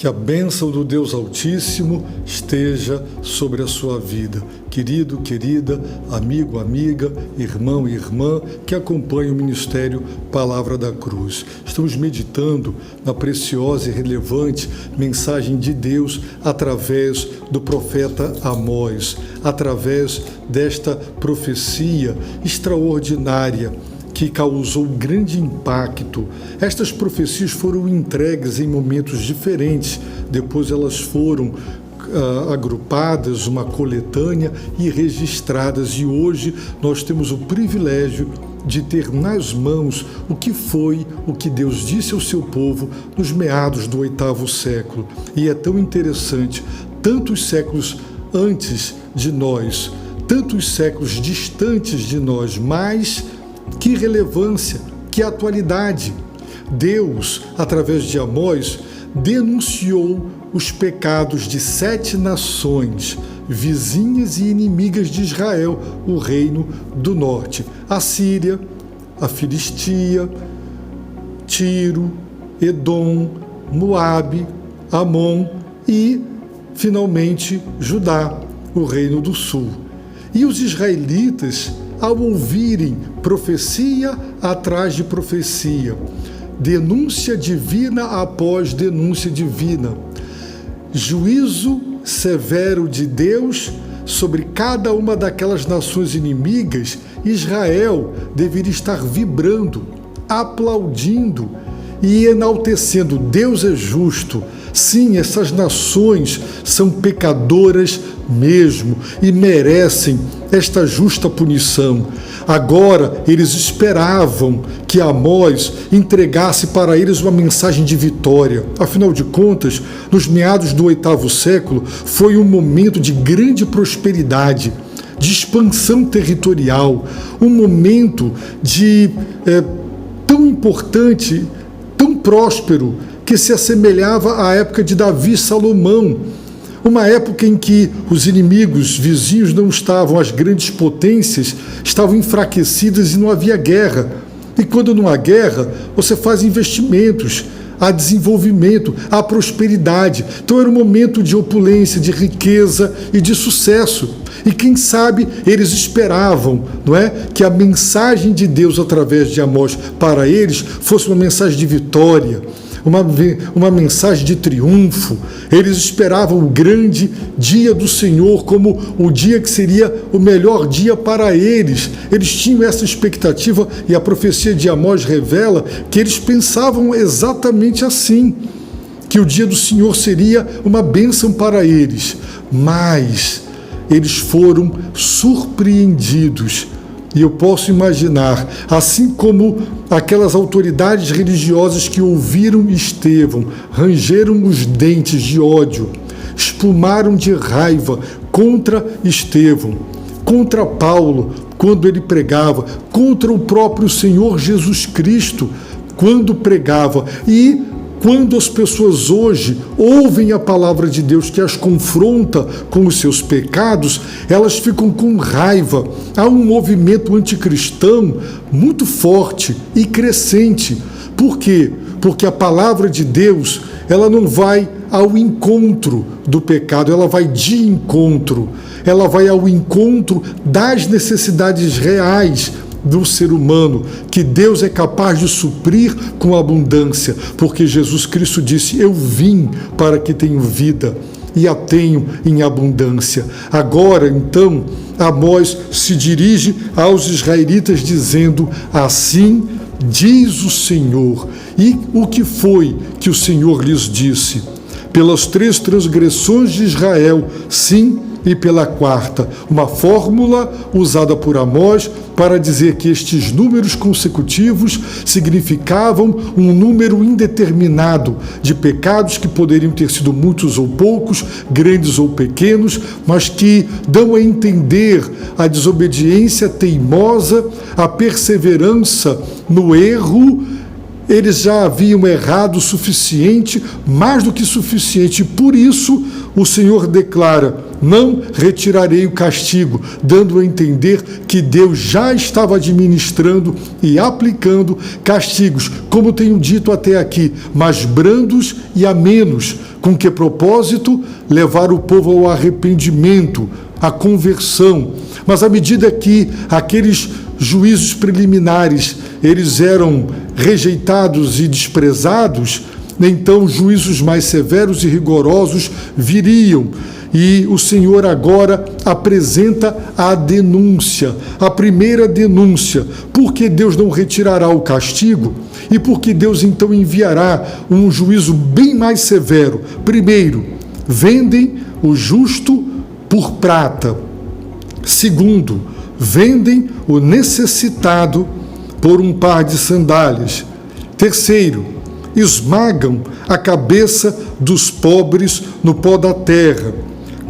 Que a bênção do Deus Altíssimo esteja sobre a sua vida. Querido, querida, amigo, amiga, irmão e irmã que acompanha o Ministério Palavra da Cruz. Estamos meditando na preciosa e relevante mensagem de Deus através do profeta Amós, através desta profecia extraordinária que causou grande impacto. Estas profecias foram entregues em momentos diferentes, depois elas foram agrupadas, uma coletânea e registradas, e hoje nós temos o privilégio de ter nas mãos o que Deus disse ao seu povo nos meados do 8º século. E é tão interessante, tantos séculos antes de nós, tantos séculos distantes de nós, mas que relevância, que atualidade. Deus, através de Amós, denunciou os pecados de 7 nações, vizinhas e inimigas de Israel, o reino do norte: a Síria, a Filistia, Tiro, Edom, Moabe, Amon e, finalmente, Judá, o reino do sul. E os israelitas, ao ouvirem profecia atrás de profecia, denúncia divina após denúncia divina, juízo severo de Deus sobre cada uma daquelas nações inimigas, Israel deveria estar vibrando, aplaudindo e enaltecendo: Deus é justo. Sim, essas nações são pecadoras mesmo e merecem esta justa punição. Agora, eles esperavam que Amós entregasse para eles uma mensagem de vitória. Afinal de contas, nos meados do 8º século, foi um momento de grande prosperidade, de expansão territorial, um momento tão importante, tão próspero, que se assemelhava à época de Davi e Salomão, uma época em que os inimigos vizinhos não estavam, as grandes potências estavam enfraquecidas e não havia guerra. E quando não há guerra, você faz investimentos, há desenvolvimento, há prosperidade. Então era um momento de opulência, de riqueza e de sucesso. E quem sabe eles esperavam, não é, que a mensagem de Deus através de Amós para eles fosse uma mensagem de vitória, uma mensagem de triunfo. Eles esperavam o grande dia do Senhor como o dia que seria o melhor dia para eles. Eles tinham essa expectativa, e a profecia de Amós revela que eles pensavam exatamente assim, que o dia do Senhor seria uma bênção para eles. Mas eles foram surpreendidos. E eu posso imaginar, assim como aquelas autoridades religiosas que ouviram Estevão, rangeram os dentes de ódio, espumaram de raiva contra Estevão, contra Paulo, quando ele pregava, contra o próprio Senhor Jesus Cristo, quando pregava. E quando as pessoas hoje ouvem a palavra de Deus que as confronta com os seus pecados, elas ficam com raiva. Há um movimento anticristão muito forte e crescente. Por quê? Porque a palavra de Deus, ela não vai ao encontro do pecado, ela vai de encontro. Ela vai ao encontro das necessidades reais do ser humano, que Deus é capaz de suprir com abundância, porque Jesus Cristo disse: eu vim para que tenham vida e a tenham em abundância. Agora, então, Amós se dirige aos israelitas dizendo: assim diz o Senhor. E o que foi que o Senhor lhes disse? Pelas 3 transgressões de Israel, sim, e pela 4ª, uma fórmula usada por Amós para dizer que estes números consecutivos significavam um número indeterminado de pecados que poderiam ter sido muitos ou poucos, grandes ou pequenos, mas que dão a entender a desobediência teimosa, a perseverança no erro. Eles já haviam errado o suficiente, mais do que suficiente, e por isso o Senhor declara: não retirarei o castigo, dando a entender que Deus já estava administrando e aplicando castigos, como tenho dito até aqui, mas brandos e amenos. Com que propósito? Levar o povo ao arrependimento, à conversão. Mas à medida que aqueles juízos preliminares eles eram rejeitados e desprezados, então juízos mais severos e rigorosos viriam. E o Senhor agora apresenta a denúncia, a primeira denúncia. Por que Deus não retirará o castigo? E por que Deus então enviará um juízo bem mais severo? Primeiro, vendem o justo por prata. Segundo, vendem o necessitado por um par de sandálias. Terceiro, esmagam a cabeça dos pobres no pó da terra.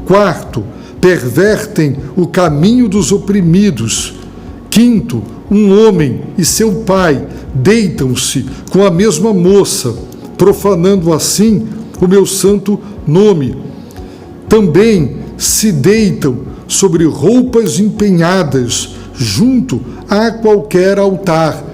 Quarto, pervertem o caminho dos oprimidos. Quinto, um homem e seu pai deitam-se com a mesma moça, profanando assim o meu santo nome. Também se deitam sobre roupas empenhadas junto a qualquer altar.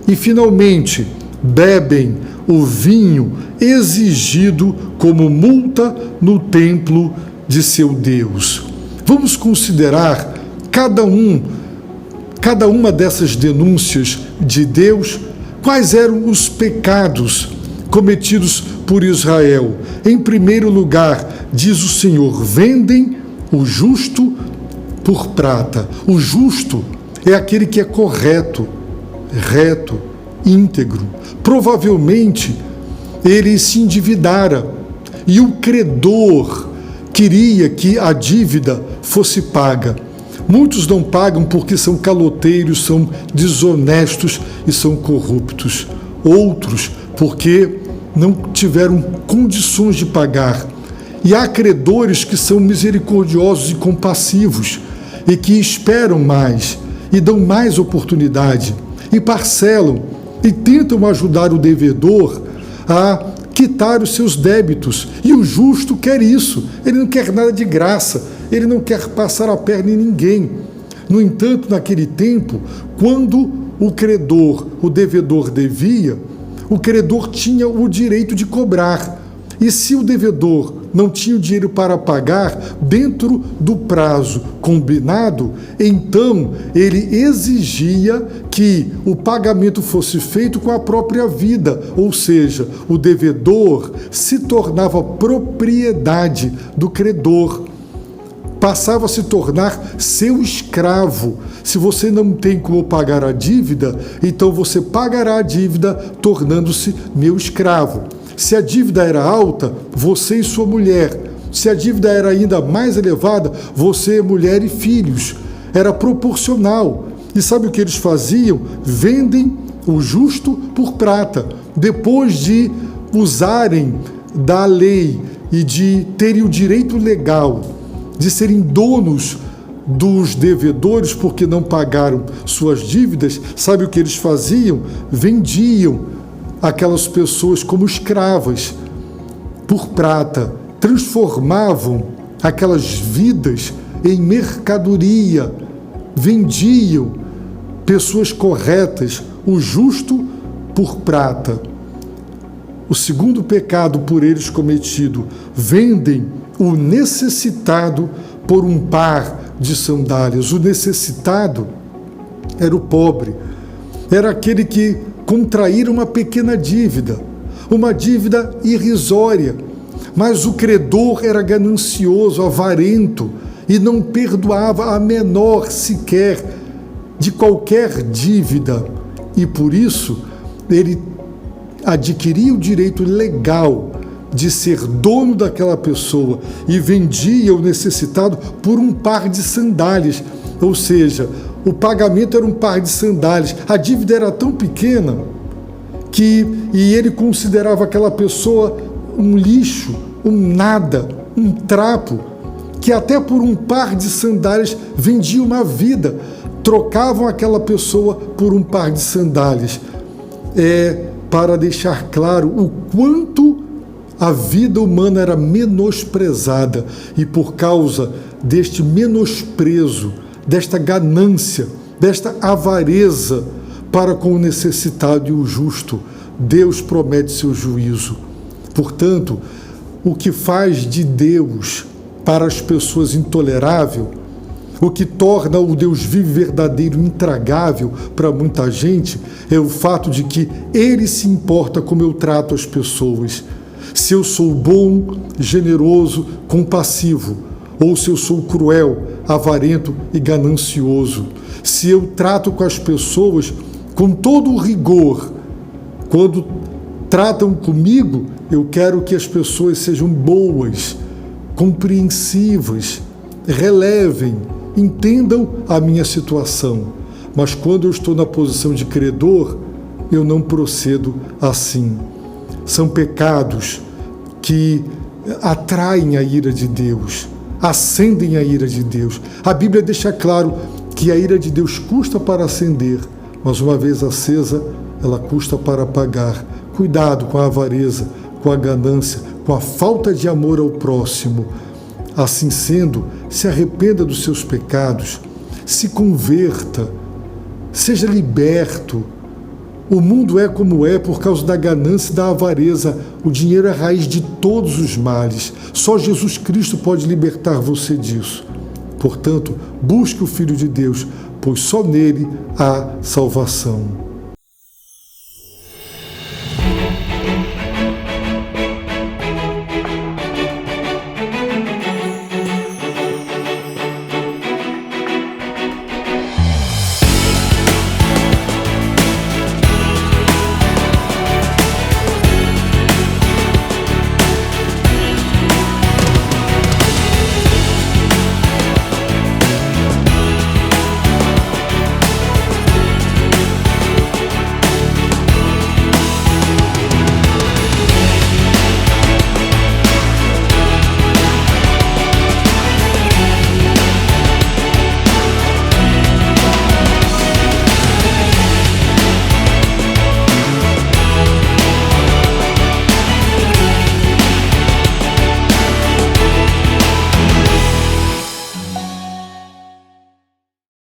E, finalmente, bebem o vinho exigido como multa no templo de seu Deus. Vamos considerar cada uma dessas denúncias de Deus, quais eram os pecados cometidos por Israel. Em primeiro lugar, diz o Senhor, vendem o justo por prata. O justo é aquele que é correto, reto, íntegro. Provavelmente ele se endividara e o credor queria que a dívida fosse paga. Muitos não pagam porque são caloteiros, são desonestos e são corruptos. Outros porque não tiveram condições de pagar. E há credores que são misericordiosos e compassivos e que esperam mais e dão mais oportunidade e parcelam e tentam ajudar o devedor a quitar os seus débitos. E o justo quer isso. Ele não quer nada de graça. Ele não quer passar a perna em ninguém. No entanto, naquele tempo, quando o credor, o devedor devia, o credor tinha o direito de cobrar. E se o devedor não tinha o dinheiro para pagar dentro do prazo combinado, então ele exigia que o pagamento fosse feito com a própria vida, ou seja, o devedor se tornava propriedade do credor, passava a se tornar seu escravo. Se você não tem como pagar a dívida, então você pagará a dívida tornando-se meu escravo. Se a dívida era alta, você e sua mulher. Se a dívida era ainda mais elevada, você, mulher e filhos. Era proporcional. E sabe o que eles faziam? Vendem o justo por prata. Depois de usarem da lei e de terem o direito legal de serem donos dos devedores porque não pagaram suas dívidas, sabe o que eles faziam? Vendiam aquelas pessoas como escravas por prata, transformavam aquelas vidas em mercadoria, vendiam pessoas corretas, o justo por prata. O segundo pecado por eles cometido, vendem o necessitado por um par de sandálias. O necessitado era o pobre, era aquele que contraíram uma pequena dívida, uma dívida irrisória, mas o credor era ganancioso, avarento e não perdoava a menor sequer de qualquer dívida, e por isso ele adquiria o direito legal de ser dono daquela pessoa e vendia o necessitado por um par de sandálias, ou seja, o pagamento era um par de sandálias. A dívida era tão pequena e ele considerava aquela pessoa um lixo, um nada, um trapo, que até por um par de sandálias vendia uma vida, trocavam aquela pessoa por um par de sandálias. Para deixar claro o quanto a vida humana era menosprezada, e por causa deste menosprezo, desta ganância, desta avareza para com o necessitado e o justo. Deus promete seu juízo. Portanto, o que faz de Deus para as pessoas intolerável, o que torna o Deus vivo e verdadeiro intragável para muita gente, é o fato de que Ele se importa como eu trato as pessoas. Se eu sou bom, generoso, compassivo, ou se eu sou cruel, avarento e ganancioso. Se eu trato com as pessoas com todo o rigor, quando tratam comigo, eu quero que as pessoas sejam boas, compreensivas, relevem, entendam a minha situação. Mas quando eu estou na posição de credor, eu não procedo assim. São pecados que atraem a ira de Deus, acendem a ira de Deus. A Bíblia deixa claro que a ira de Deus custa para acender, mas uma vez acesa, ela custa para apagar. Cuidado com a avareza, com a ganância, com a falta de amor ao próximo. Assim sendo, se arrependa dos seus pecados, se converta, seja liberto. O mundo é como é por causa da ganância e da avareza. O dinheiro é a raiz de todos os males. Só Jesus Cristo pode libertar você disso. Portanto, busque o Filho de Deus, pois só nele há salvação.